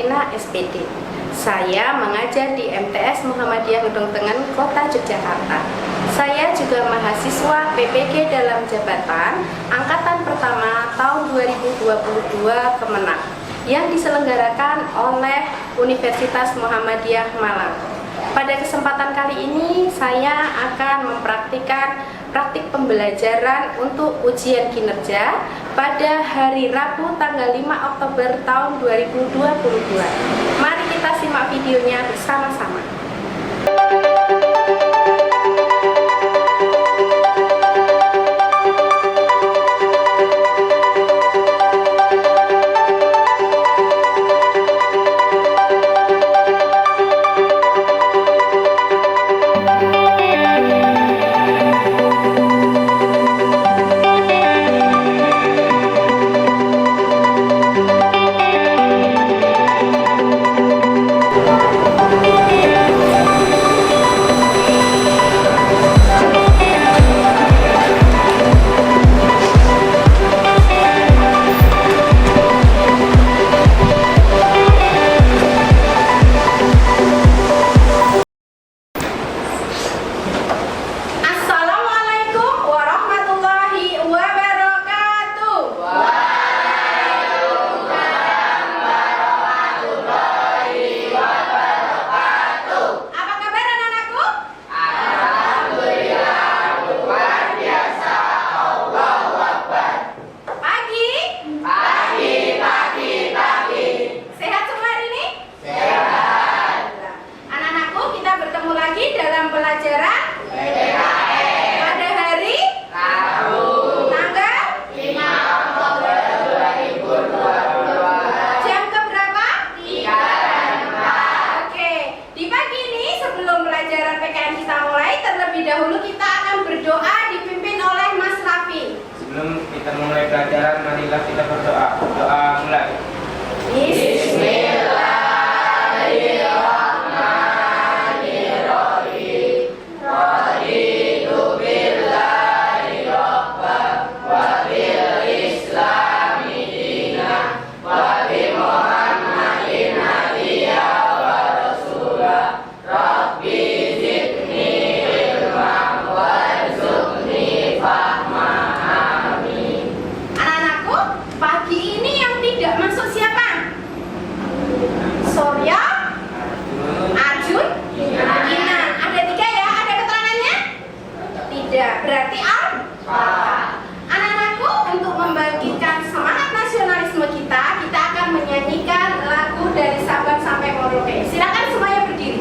Marlina SPD. Saya mengajar di MTS Muhammadiyah Gedong Tengen, Kota Yogyakarta. Saya juga mahasiswa PPG dalam jabatan Angkatan Pertama tahun 2022 Kemenak yang diselenggarakan oleh Universitas Muhammadiyah Malang. Pada kesempatan kali ini saya akan mempraktikkan praktik pembelajaran untuk ujian kinerja pada hari Rabu tanggal 5 Oktober tahun 2022. Mari kita simak videonya bersama-sama. Dalam pelajaran PPKN pada hari Rabu tanggal 5 Oktober 2022. Jam keberapa? 3 dan 4. Oke, di pagi ini sebelum pelajaran PKN kita mulai, terlebih dahulu kita akan berdoa dipimpin oleh Mas Raffi. Sebelum kita mulai pelajaran, marilah kita berdoa. Doa mulai. Bismillah. Berarti apa? Anak-anakku, untuk membagikan semangat nasionalisme kita akan menyanyikan lagu dari Sabang sampai Merauke. Silakan semuanya berdiri.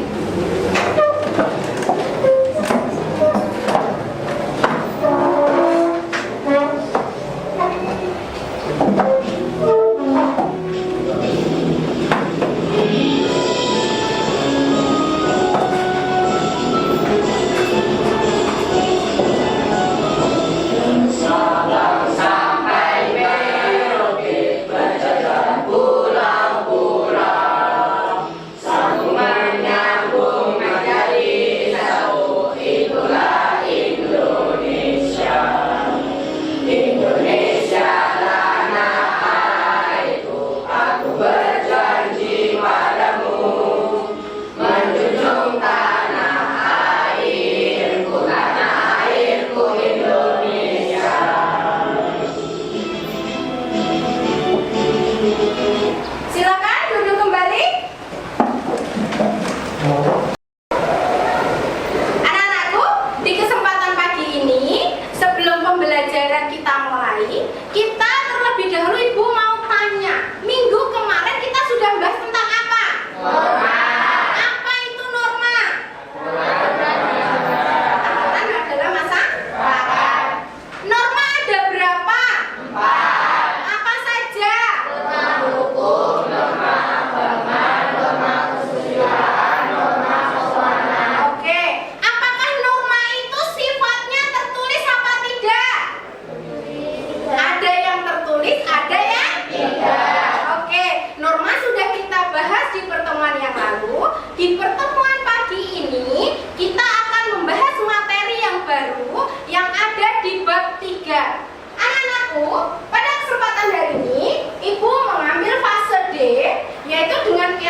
Kita terlebih dahulu, Ibu mau tanya, minggu kemarin kita sudah bahas tentang apa? Norma. Apa itu norma? Angkatan adalah masyarakat. Norma ada berapa? 4. Apa saja? Norma hukum, norma agama, norma kesusilaan, norma keuangan. Oke, apakah norma itu sifatnya tertulis apa tidak? Ada yang tertulis, ada yang tidak. Oke, norma sudah kita bahas di pertemuan yang lalu. Di pertemuan pagi ini kita akan membahas materi yang baru yang ada di bab 3. Anak-anakku, pada kesempatan hari ini Ibu mengambil fase D, yaitu dengan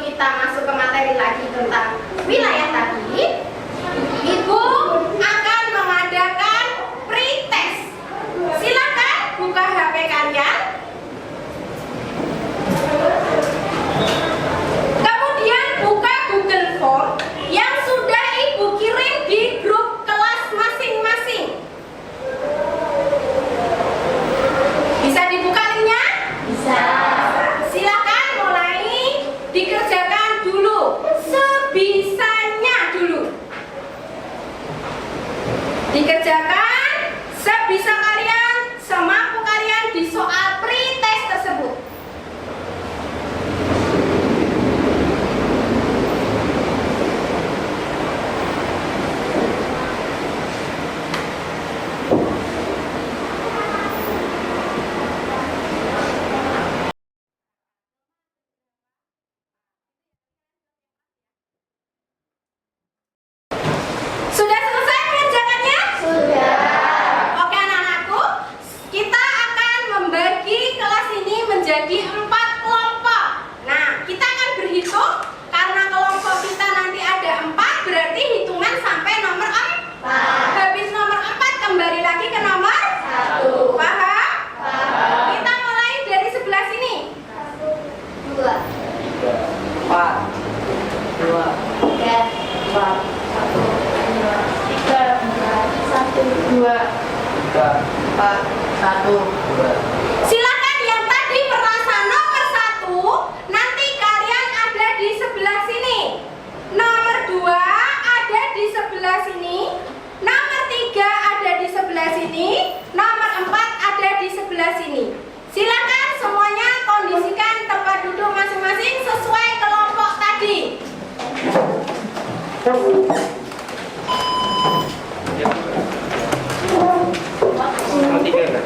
sebelum kita masuk ke materi lagi tentang wilayah tadi, Ibu akan mengadakan pretest. Silakan buka HP kalian. Kemudian buka Google Form yang sudah Ibu kirim di grup kelas masing-masing. Bisa dibuka linknya? Bisa. Silakan mulai dikerjakan dulu sebisanya dulu. Dikerjakan sebisa kalian, semampu kalian di soal pretest tersebut. Sudah selesai mengerjakannya? Sudah. Oke anak-anakku, kita akan membagi kelas ini menjadi 4 kelompok. Nah, kita akan berhitung karena kelompok kita nanti ada 4, berarti hitungan sampai nomor 4. Habis nomor 4 kembali lagi ke nomor 1. Paham? Paham. Kita mulai dari sebelah sini. 1, 2, 4, 2, 3, 4, 1, 2, 3, 4, 1. Silakan yang tadi merasa nomor 1, nanti kalian ada di sebelah sini. Nomor 2 ada di sebelah sini. Nomor 3 ada di sebelah sini. Nomor 4 ada di sebelah sini. Silakan semuanya kondisikan tempat duduk masing-masing sesuai kelompok tadi. nomor 3 kan?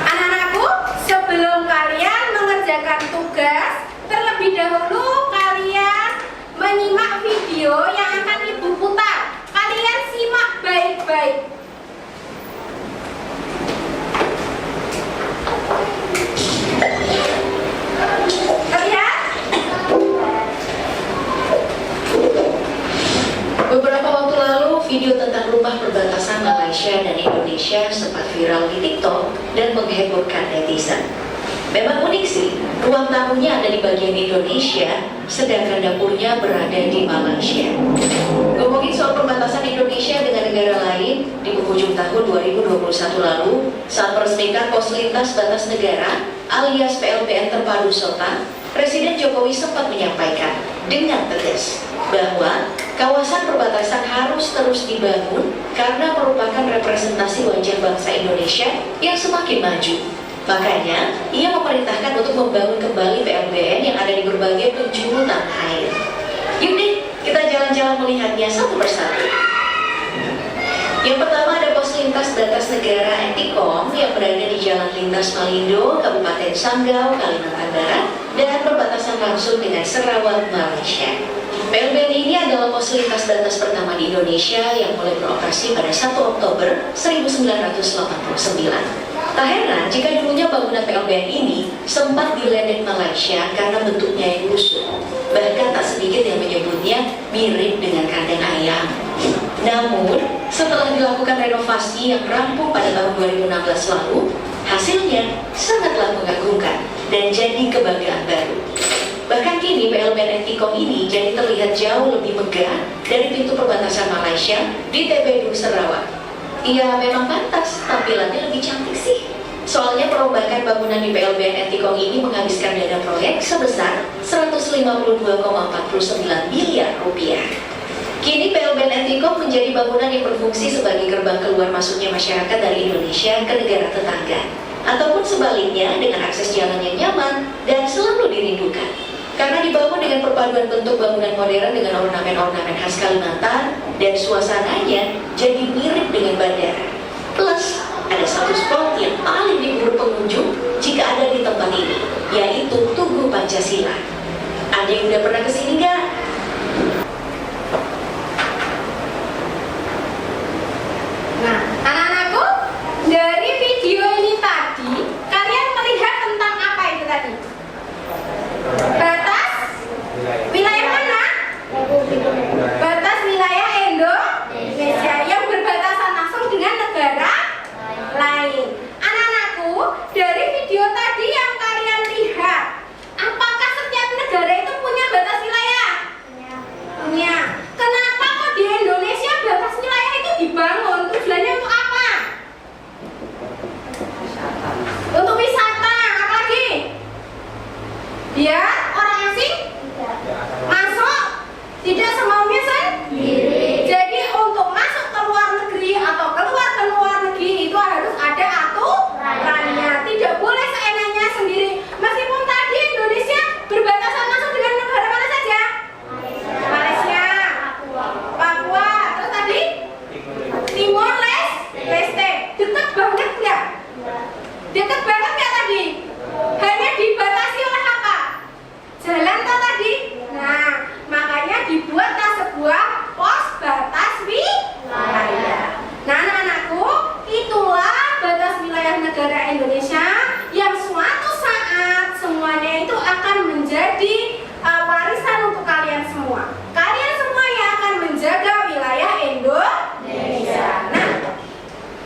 Anak-anakku, sebelum kalian mengerjakan tugas, terlebih dahulu kalian menyimak video yang akan Ibu putar. Kalian simak baik-baik. Terlihat? Beberapa waktu lalu, video tentang rumah perbatasan Malaysia dan Indonesia sempat viral di TikTok dan menghebohkan netizen. Memang unik sih, ruang tamunya ada di bagian Indonesia, sedangkan dapurnya berada di Malaysia. Ngomongin soal perbatasan Indonesia dengan negara lain, di penghujung tahun 2021 lalu, saat meresmikan pos lintas batas negara alias PLBN terpadu Sota, Presiden Jokowi sempat menyampaikan dengan tegas bahwa kawasan perbatasan harus terus dibangun karena merupakan representasi wajah bangsa Indonesia yang semakin maju. Makanya, ia memerintahkan untuk membangun kembali PLBN yang ada di berbagai penjuru tanah air. Yuk deh, kita jalan-jalan melihatnya satu persatu. Yang pertama ada pos lintas batas negara Etikom yang berada di Jalan Lintas Malindo, Kabupaten Sanggau, Kalimantan Barat, dan berbatasan langsung dengan Sarawak, Malaysia. PLBN ini adalah pos lintas batas pertama di Indonesia yang mulai beroperasi pada 1 Oktober 1989. Tak heran jika dulunya bangunan PLBN ini sempat diledek Malaysia karena bentuknya yang lusuh. Bahkan tak sedikit yang menyebutnya mirip dengan kandang ayam. Namun, setelah dilakukan renovasi yang rampung pada tahun 2016 lalu, hasilnya sangatlah mengagumkan dan jadi kebanggaan baru. Bahkan kini PLBN Etikom ini jadi terlihat jauh lebih megah dari pintu perbatasan Malaysia di TBD Sarawak. Ya memang pantas, tampilannya lebih cantik sih. Soalnya perombakan bangunan di PLBN Etikom ini menghabiskan dana proyek sebesar 152,49 miliar rupiah. Kini PLBN Etikom menjadi bangunan yang berfungsi sebagai gerbang keluar masuknya masyarakat dari Indonesia ke negara tetangga. Ataupun sebaliknya dengan akses jalan yang nyaman dan selalu dirindukan. Karena dibangun dengan perpaduan bentuk bangunan modern dengan ornamen-ornamen khas Kalimantan dan suasananya jadi mirip dengan bandara. Plus, ada satu spot yang paling diburu pengunjung jika ada di tempat ini, yaitu Tugu Pancasila. Ada yang udah pernah kesini nggak? Nah, anak-anakku, dari video ini tadi, kalian melihat tentang apa itu tadi? Batas wilayah mana? Batas wilayah Indonesia yang berbatasan langsung dengan negara lain. Anak-anakku, dari video tadi yang kalian lihat, apakah setiap negara itu punya batas wilayah? Punya. Kenapa kok di Indonesia batas wilayah itu dibangun? Tujuannya untuk apa? Untuk wisata. Apa lagi? Biar orang asing masuk tidak semaunya sendiri. Jadi untuk masuk ke luar negeri atau keluar ke luar negeri itu harus ada aturannya. Tidak boleh seenaknya sendiri. Meskipun tadi Indonesia berbatasan langsung dengan negara mana saja? Malaysia, Papua, terus tadi Timor Leste. Dekat banget nggak? Dekat banget nggak tadi? Hanya dibatasi oleh apa? Jalan toh tadi. Nah, makanya dibuatlah sebuah pos batas wilayah. Nah, anak-anakku, itulah batas wilayah negara Indonesia yang suatu saat semuanya itu akan menjadi warisan untuk kalian semua. Kalian semua yang akan menjaga wilayah Indonesia. Nah,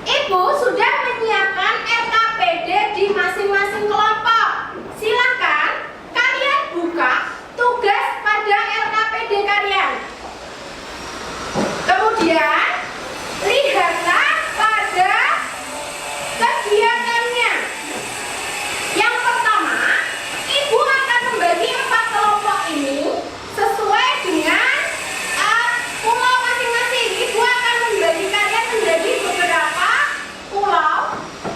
Ibu sudah menyiapkan RKPD di masing-masing kelompok. Silakan kalian buka tugas pada RKPD kalian. Kemudian lihatlah pada kegiatannya. Yang pertama, Ibu akan membagi 4 kelompok ini sesuai dengan pulau masing-masing. Ibu akan membagi kalian menjadi beberapa pulau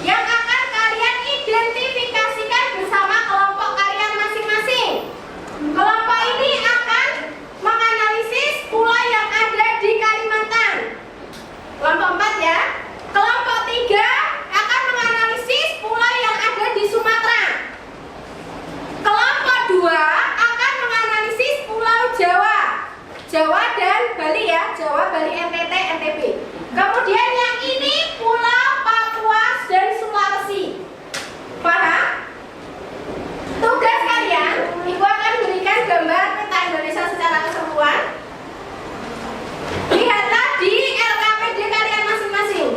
yang akan kalian identifikasikan bersama kelompok kalian masing-masing. Kelompok ini akan menganalisis pulau yang ada di Kalimantan. Kelompok 4 ya. Kelompok 3 akan menganalisis pulau yang ada di Sumatera. Kelompok 2 akan menganalisis pulau Jawa. Jawa dan Bali ya. Jawa, Bali, NTT, NTB. Kemudian yang ini pulau Papua dan Sulawesi. Paham? Tugas kalian, Ibu akan berikan gambar peta Indonesia secara keseluruhan. Lihatlah di RKPD kalian masing-masing.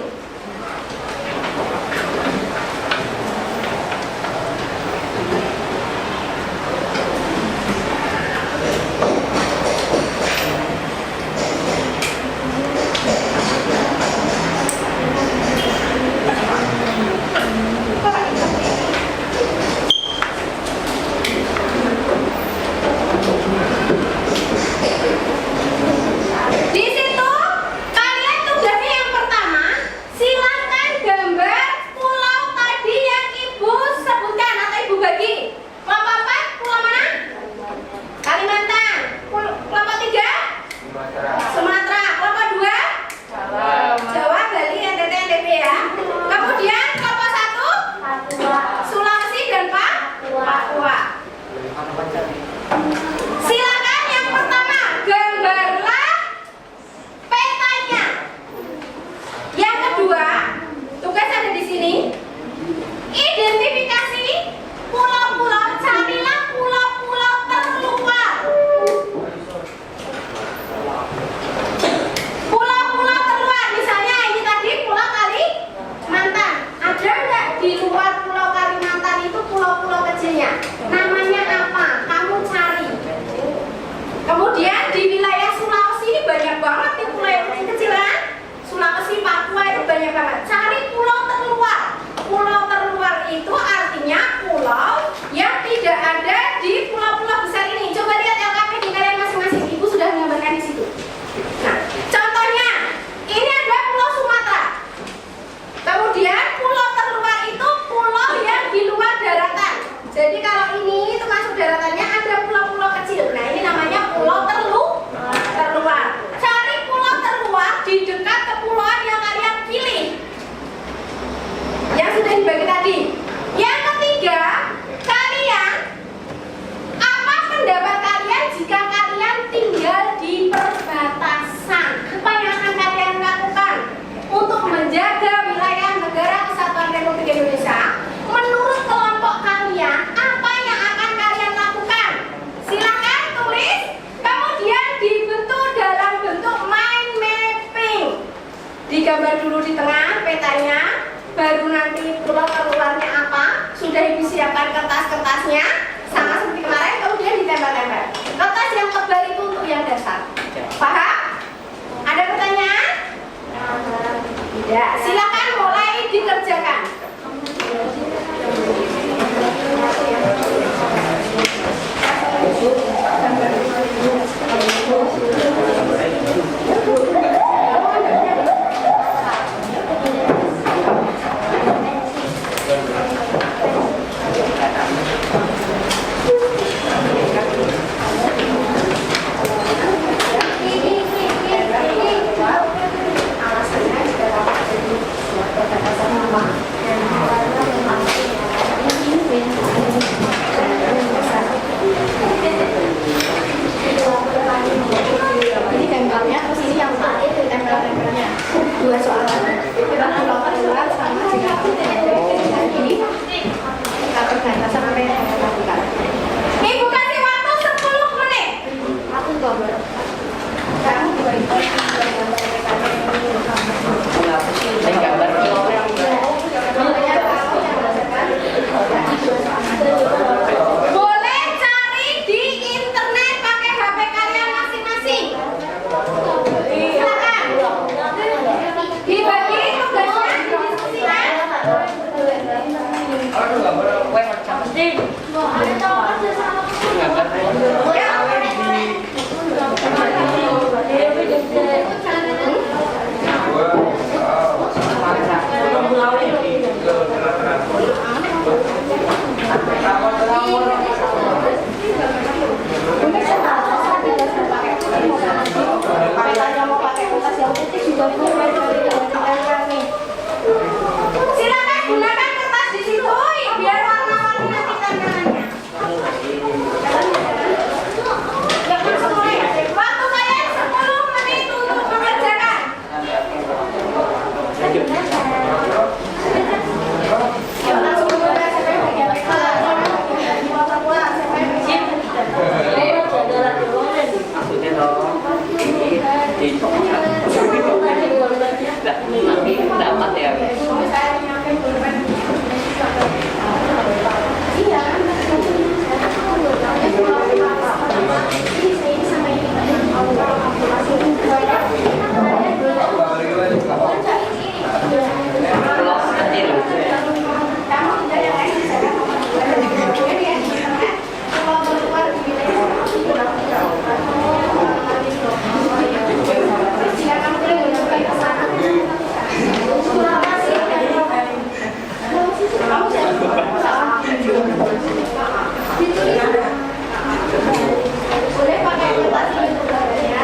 kertasnya sama seperti kemarin, kemudian ditempel-tempel. Kertas yang tebal itu untuk yang dasar. Paham? Ada pertanyaan? Tidak. Silakan mulai dikerjakan. Ini tempelnya, terus ini yang tempel-tempelnya. Dua soalan. Kita melakukan soal sama jika ini kita terbatas sampai lakukan. Ibu kasih waktu 10 menit. Aku gambar. Kamu dua itu boleh cari di internet pakai HP kalian masing-masing. Silakan. Dibagi tugasnya, didiskusikan. Silakan gunakan kertas di situ biar warna-warni nanti tangannya. Waktu kalian 10 menit untuk mengerjakan. Dapat ya. Boleh pakai kertas ini juga ya.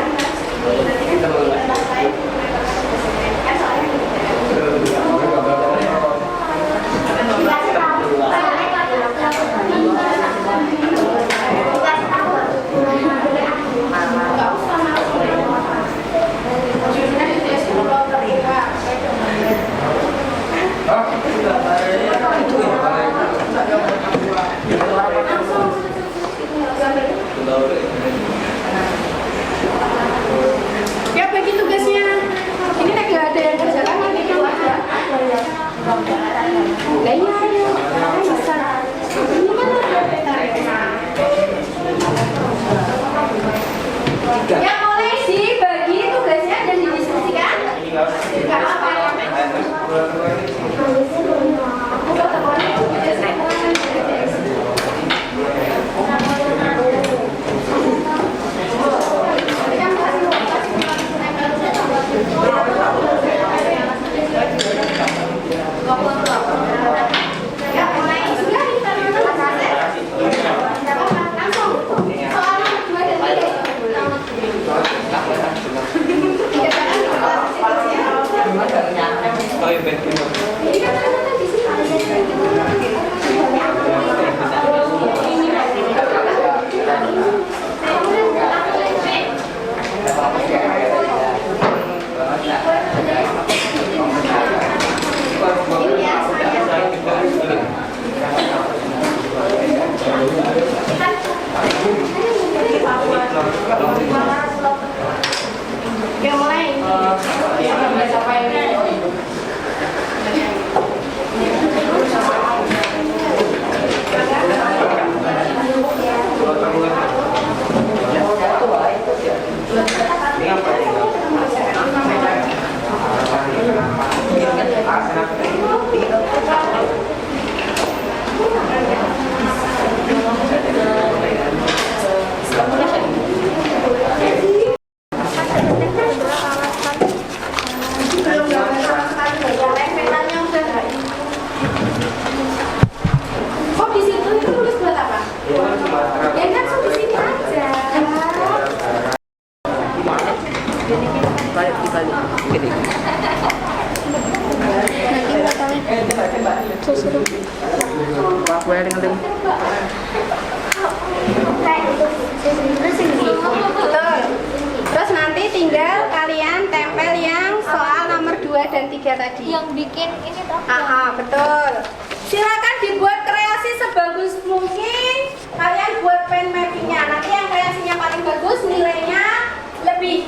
Ya bagi tugasnya. Ini tidak ada yang kerjakan nanti kan ada. Lah iya ya. Bisa. Ini kan ada. Ya mulai dibagi tugasnya dan didiskusikan. Enggak apa ya. Ya mulai sudah kita langsung soal nomor 2 dan 3. kali. Gede. Boleh dengerin. Betul. Terus nanti tinggal kalian tempel yang soal nomor 2 dan 3 tadi. Yang bikin ini toh. Betul. Silakan dibuat kreasi sebagus mungkin. Kalian buat pen mappingnya. Nanti yang kreasinya paling bagus nilainya lebih.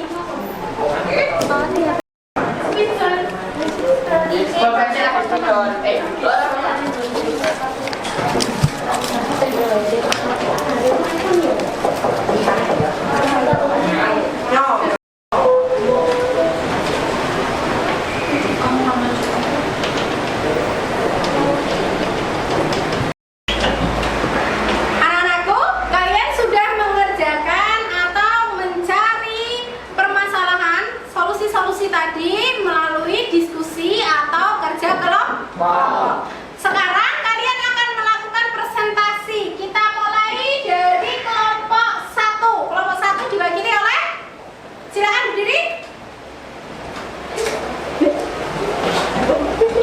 Anak-anakku, kalian sudah mengerjakan atau mencari permasalahan solusi-solusi tadi melalui diskusi atau kerja kelompok. Sekarang kalian akan melakukan presentasi. Kita mulai dari kelompok 1. Kelompok 1 diwakili oleh, silakan berdiri.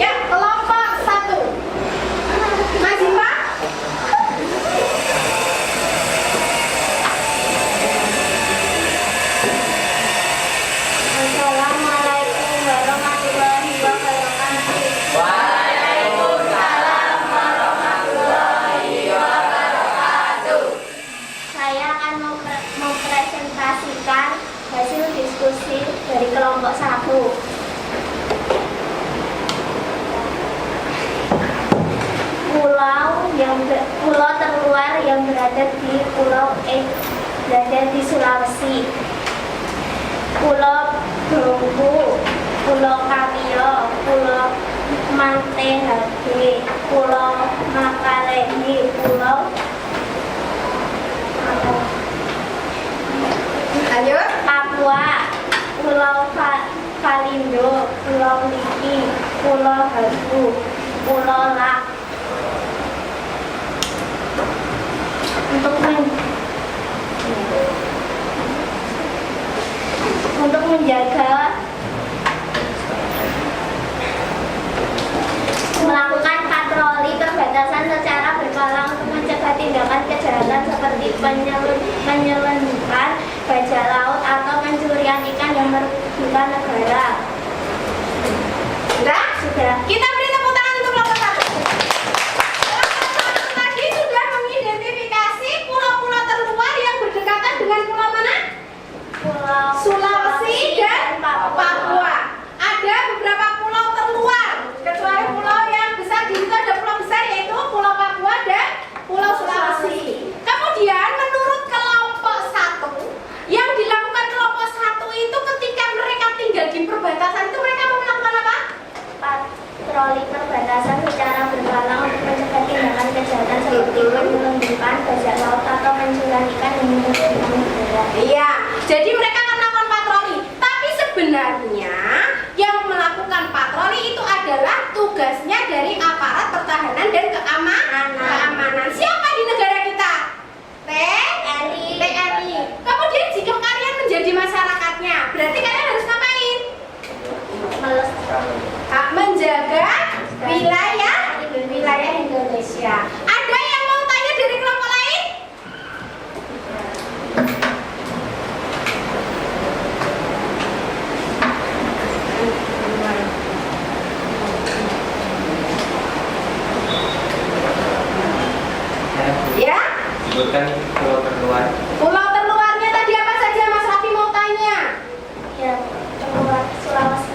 Ya, kelompok 1. Mas Ziva. Assalamualaikum warahmatullahi wabarakatuh. Saya akan mempresentasikan hasil diskusi dari kelompok 1. Pulau terluar yang berada di Pulau berada di Sulawesi. Pulau Bengku, Pulau Kamio, Pulau Mantehage, Pulau Makalehi, Pulau Lanjut. Papua, Pulau Kalindo, Pulau Liki, Pulau Hagu, Pulau Lak. Untuk melakukan patroli perbatasan secara berkala untuk mencegah tindakan kejahatan seperti penyelundupan bajak laut atau pencurian ikan yang merugikan negara. Sudah. Kita beri tepuk tangan untuk kelompok 1. Kelompok 1 tadi sudah mengidentifikasi pulau-pulau terluar yang berdekatan dengan pulau mana? Pulau Sulawesi dan Papua. Ada beberapa pulau terluar, kecuali pulau yang besar. Di situ ada pulau besar yaitu Pulau Papua dan Pulau Sulawesi. Kemudian menurut kelompok 1, yang dilakukan kelompok 1 itu ketika mereka tinggal di perbatasan itu mereka mau melakukan apa? patroli perbatasan secara berkala untuk mencegah tindakan kejahatan seperti penyelundupan bajak laut atau pencurian ikan yang merugikan negara. Iya, jadi mereka akan melakukan patroli. Tapi sebenarnya yang melakukan patroli itu adalah tugasnya dari aparat pertahanan dan keamanan. Siapa di negara kita? TNI. Kemudian jika kalian menjadi masyarakatnya, berarti kalian harus ngapain? Menjaga wilayah Indonesia. Ada yang mau tanya dari kelompok lain? Ya? Sebutkan pulau terluar. Pulau terluarnya tadi apa saja Mas Raffi mau tanya? Ya, terluar Sulawesi.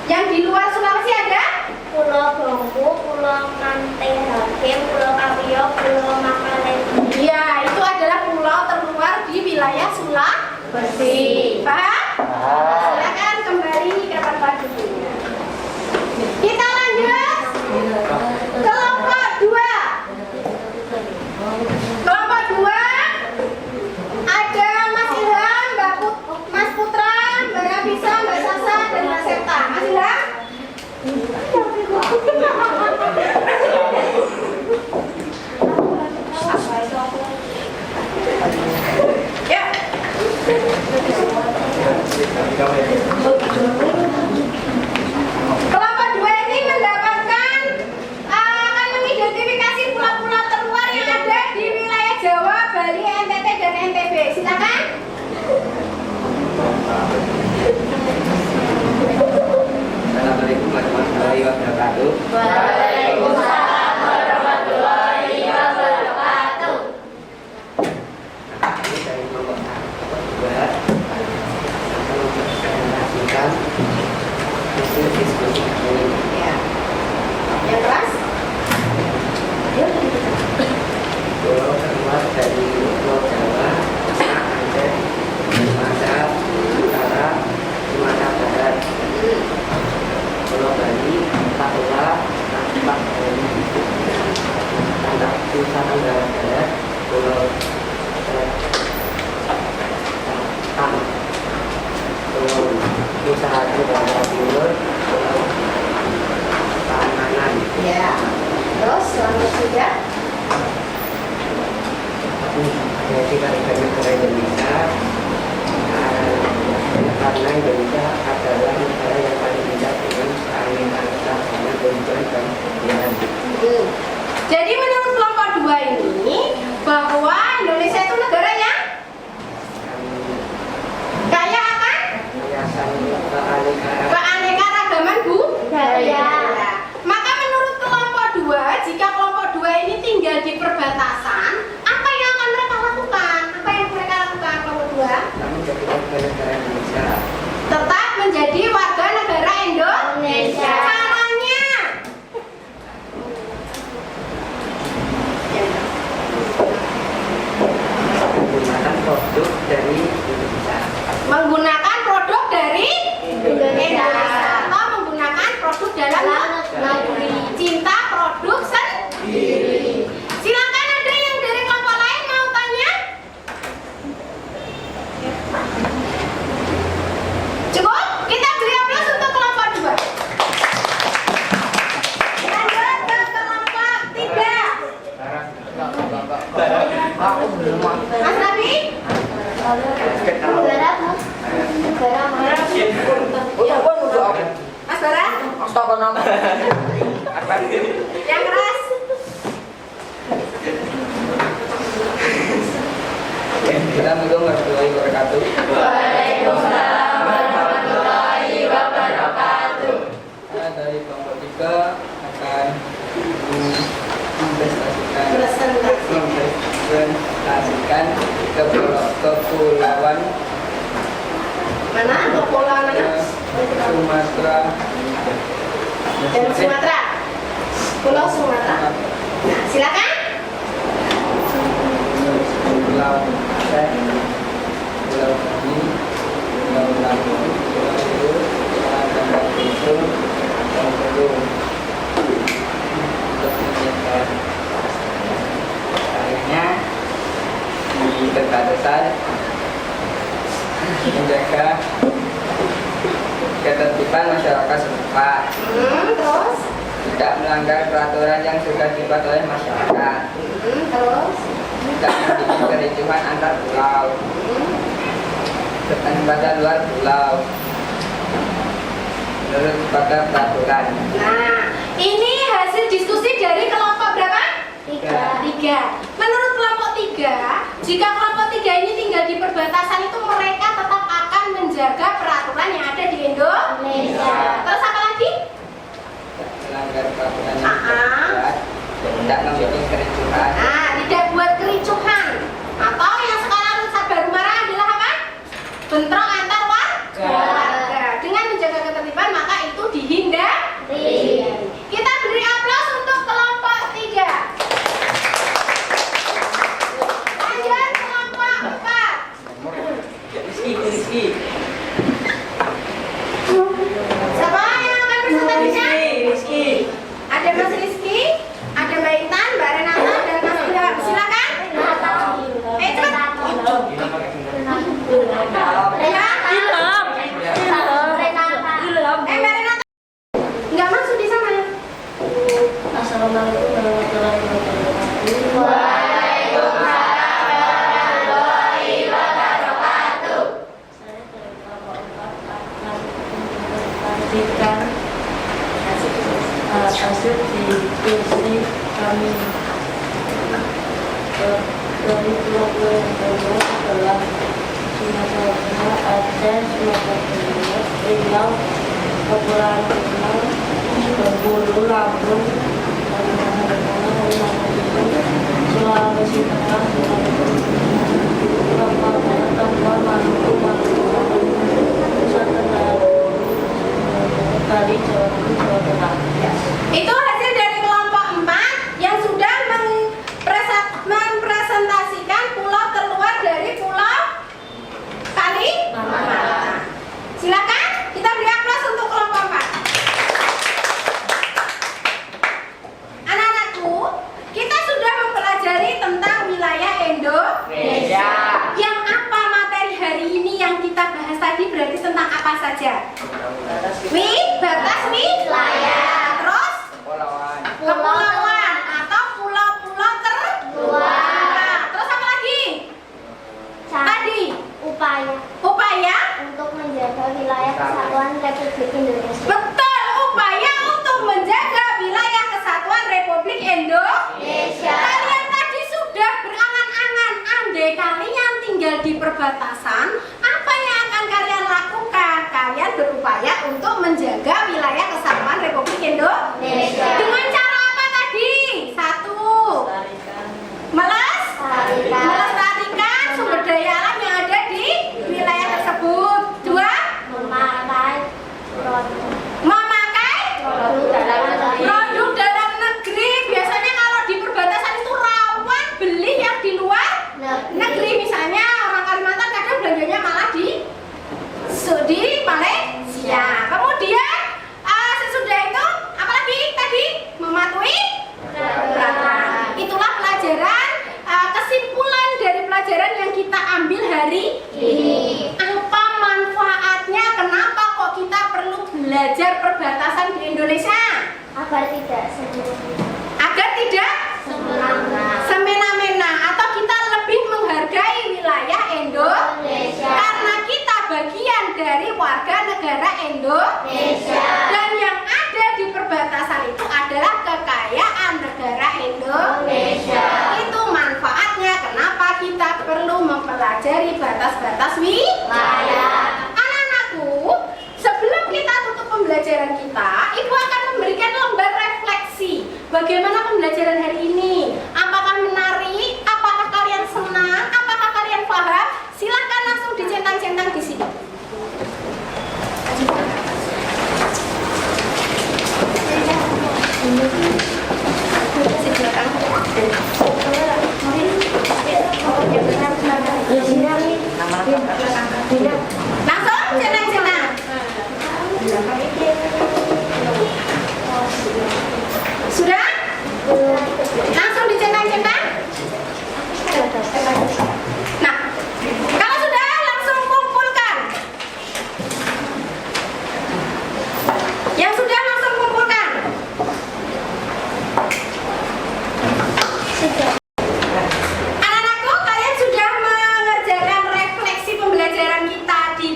Yang di luar Sulawesi ada? Pulau Bengku, Pulau Mantehage, Pulau Kamio, Pulau Makalehi. Iya, itu adalah pulau terluar di wilayah Sulawesi. Paham? Silakan kembali ke tempat duduknya. Kita lanjut. Kelompok 2. Kelompok 2 ada Mas Ilham, Mas Putra, Mbak Nafisa, Mbak Sasa, dan Mas Septa. Mas Ilham? Ya. Kelompok 2 ini mendapatkan akan mengidentifikasi pulau-pulau terluar yang ada di wilayah Jawa, Bali, NTT, dan NTB. Silakan. Assalamualaikum warahmatullahi wabarakatuh. Waalaikumsalam warahmatullahi wabarakatuh. Ini dari kelompok 2 akan mempresentasikan hasil diskusi ini. Ya. Yang keras? Pulau terluar dari Pulau Jawa, Aceh, Sumatera Utara, Sumatera Barat, Pulau Bali, Papua, Nampak, Tanah Nusa Tenggara Barat, Pulau Batam, Pulau Nusa Tenggara Timur, Pulau Panganan. Ya. Terus selanjutnya Jadi negara Indonesia, karena Indonesia adalah negara yang paling bijak dengan keanekaragaman kehidupan dan kebudayaan. Jadi menurut kelompok 2 ini bahwa Indonesia itu negara yang kaya akan Yayasan keanekaragaman keanekaragaman budaya. Maka menurut kelompok 2, jika kelompok 2 ini tinggal di perbatasan, apa yang akan mereka lakukan? Apa yang mereka lakukan kelompok 2? kami jadi warga negara Indonesia. Tetap menjadi warga negara Indonesia. Caranya Menggunakan produk dari Indonesia. menggunakan produk dari Indonesia atau menggunakan produk dalam negeri. Cinta produk sendiri. Silakan, ada yang dari kelompok lain mau tanya? Cukup? Kita beri aplaus untuk kelompok 2. Lanjut ke kelompok 3. Mas Rabi? Mas Bara? Yang keras? Assalamualaikum warahmatullahi wabarakatuh. Waalaikumsalam warahmatullahi wabarakatuh. Dari kelompok 3 akan mempresentasikan kepulauan Mana? Kepulauan mana? Sumatera Dan Sumatera. Pulau Sumatera. Nah, silakan. Pulau Aceh, Pulau Bali, Pulau Lampung, Pulau Riau, Pulau Belitung, Pulau Kedung. Untuk menjaga akhirnya di perbatasan menjaga ketertiban masyarakat setempat, Terus? tidak melanggar peraturan yang sudah dibuat oleh masyarakat, Terus? tidak membuat kericuhan antar pulau dan pada luar pulau menurut pada peraturan. Nah, ini hasil diskusi dari kelompok berapa? 3. Menurut kelompok 3, jika kelompok 3 ini tinggal di perbatasan itu mereka tetap akan menjaga peraturan yang ada di Indonesia. Terus apa lagi? Tidak melanggar peraturan yang dibuat, tidak membuat kericuhan. Nah, tidak buat kericuhan. Atau yang sekarang baru marah adalah apa? Bentrok antar warga. Dengan menjaga ketertiban maka itu dihindari. Kita beri aplaus untuk kelompok 3. Lanjut kelompok 4. Rizky. Siapa yang akan presentasikan? Rizky. Ada Mas Rizky, ada Mbak Intan, Mbak Renata, yang kedua adalah Sumatera Aceh, Sumatera Timur, Riau, Kepulauan Riau, Bengkulu, Lampung, Kalimantan Tengah, Sulawesi Tengah, Sulawesi Tengah, Papua, Maluku, Nusa Tenggara, Bali, Jawa Timur, Jawa Tengah. Itu hasil dari kelompok 4 yang sudah mempresentasikan pulau terluar dari pulau Kalimantan. Silakan kita beri aplaus untuk kelompok 4. Anak-anakku, kita sudah mempelajari tentang wilayah Indonesia. Yang apa materi hari ini yang kita bahas tadi berarti tentang apa saja? Batas wilayah. Terus kepulauan atau pulau-pulau terluar. Terus apa lagi? Tadi upaya untuk menjaga wilayah kesatuan Republik Indonesia. betul, upaya untuk menjaga wilayah kesatuan Republik Indonesia. Kalian tadi sudah berangan-angan, andai kalian tinggal di perbatasan, apa yang akan kalian lakukan? Kalian berupaya untuk menjaga wilayah kesatuan Republik Indonesia. Dengan cara apa tadi? 1. Melestarikan sumber daya alam yang ada di wilayah tersebut. 2. Memakai produk dalam negeri. Biasanya kalau di perbatasan itu rawan beli yang di luar negeri. Misalnya orang Kalimantan kadang belanjanya malah di Malaysia. Kemudian sesudah itu apalagi tadi? Mematuhi peraturan. Itulah pelajaran, kesimpulan dari pelajaran yang kita ambil hari ini. Apa manfaatnya? Kenapa kok kita perlu belajar perbatasan di Indonesia? Agar tidak semena-mena atau kita lebih menghargai wilayah Indonesia karena kita bagian dari warga negara Indonesia dan yang ada di perbatasan itu adalah kekayaan negara Indonesia. Itu manfaatnya kenapa kita perlu mempelajari batas-batas wilayah. Anak-anakku, sebelum kita tutup pembelajaran kita, Ibu akan memberikan lembar refleksi. Bagaimana pembelajaran hari ini? Apakah menarik? Apakah kalian senang? Apakah kalian paham? Silakan langsung dicentang-centang di sini. Langsung centang-centang. Sudah? Langsung dicentang-centang? Nah, kalau sudah langsung kumpulkan. Yang sudah langsung kumpulkan. Anak-anakku, kalian sudah mengerjakan refleksi pembelajaran kita di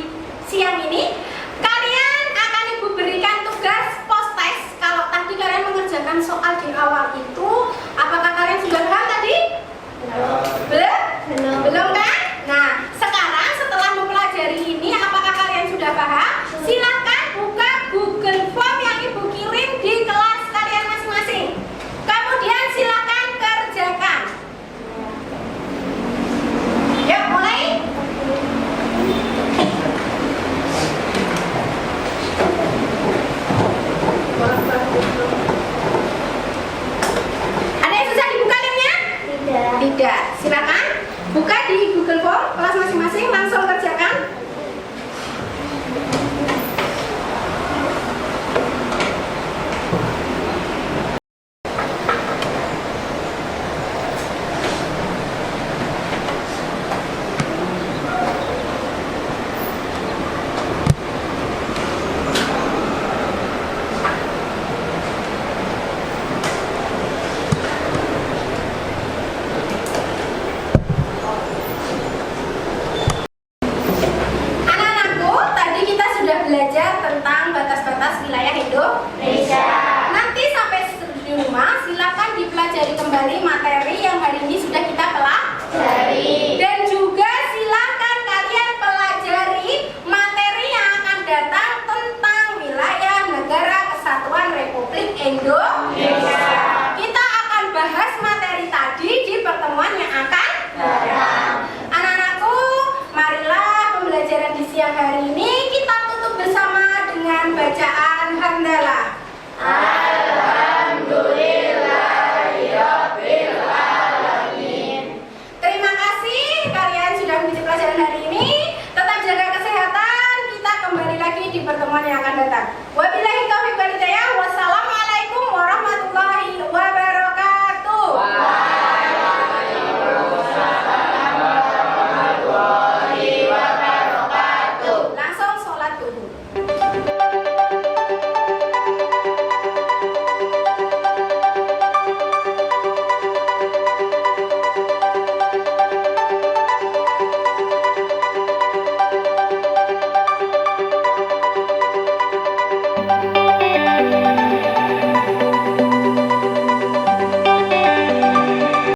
siang ini. Kalian akan Ibu berikan tugas post test. Kalau tadi kalian mengerjakan soal di awal itu, apakah kalian sudah paham tadi? Belum kan? Nah, sekarang setelah mempelajari ini, apakah kalian sudah paham? Silakan buka Google Form yang Ibu kirim di kelas kalian masing-masing. Kemudian silakan kerjakan. Yuk, mulai. Ada yang susah dibuka linknya? Tidak. Silakan buka di Google Form kelas masing-masing, langsung kerjakan. pertemuan yang akan datang. Buat